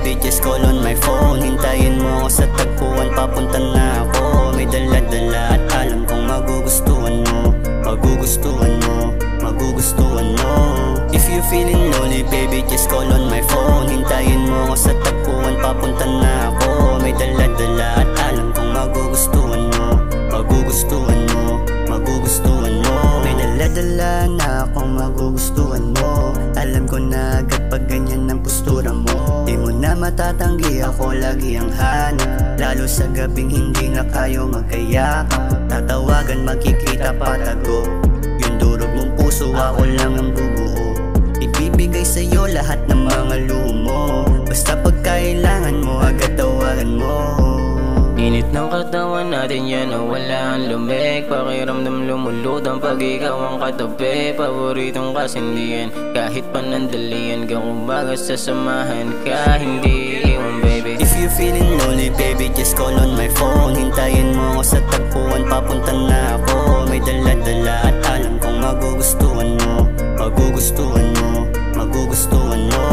baby, just call on my phone. Hintayin mo ako sa tagpuan, papunta na ako. May dala-dala at alam kong magugustuhan mo. Magugustuhan mo, magugustuhan mo. If you feeling lonely baby, just call on my phone. Hintayin mo ako sa tagpuan, papunta na ako. May dala-dala at alam kong magugustuhan mo. Magugustuhan mo, magugustuhan mo. May dala-dala na akong magugustuhan mo. Alam ko na agad pag ganyan ang postura mo. Di mo na matatanggi, ako lagi ang hanap. Lalo sa gabing hindi na kayo magkayakap. Tatawagan, makikita patago. Yung durog mong puso, ako lang ang bubuo. Ibibigay sa'yo lahat ng mga lumo. Basta pag kailangan mo, agad tawagan mo. Init ng katawan natin yan, nawala ang lumig. Pakiramdam lumulutang pag ikaw ang katabi. Paboritong kasindihan, kahit panandalian ka, kumbaga sasamahan ka, hindi iwan baby. If you feeling lonely baby, just call on my phone. Hintayin mo ako sa tagpuan, papunta na ako. May dala-dala at alam kong magugustuhan mo. Magugustuhan mo, magugustuhan mo.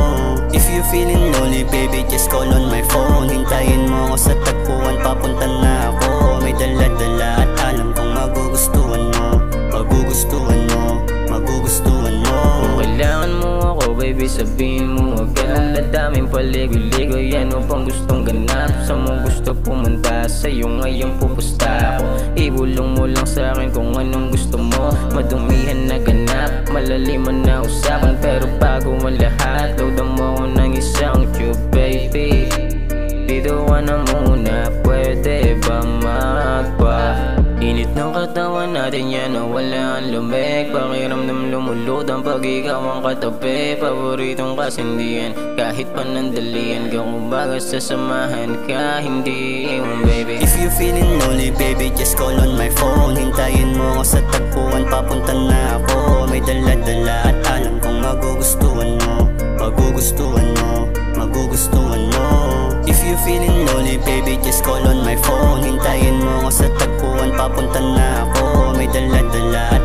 If you feeling lonely baby, just call on my phone. Hintayin mo ako sa tagpuan, papunta na ako. May dala-dala at alam kong magugustuhan mo. Magugustuhan mo, magugustuhan mo. Kung kailangan mo ako baby, sabihin mo agad. Daming paligo-ligo, yan o pang gustong ganap. Sa mong gusto pumunta, sa'yo ngayon pupusta ako. Ibulong mo lang sa'kin kung anong gusto mo. Madumihan na ganap, malaliman na usapan. Pero bago ang lahat, loadan mo ako ng isang tube baby. Dito ka na muna, pwede ba magpa? Init ng katawan natin yan, nawala ang lumig. Pakiramdam lumulutang pag ikaw ang katabi. Paboritong kasindihan, kahit panandalian ka, kumbaga sasamahan ka, hindi iwan baby. If you feeling lonely baby, just call on my phone. Hintayin mo ako sa tagpuan, papunta na ako. May dala-dala at alam kong magugustuhan mo. Magugustuhan mo, magugustuhan mo. If you feeling lonely baby, just call on my phone. Hintayin mo ako sa tagpuan, papunta na ako. May dala-dala at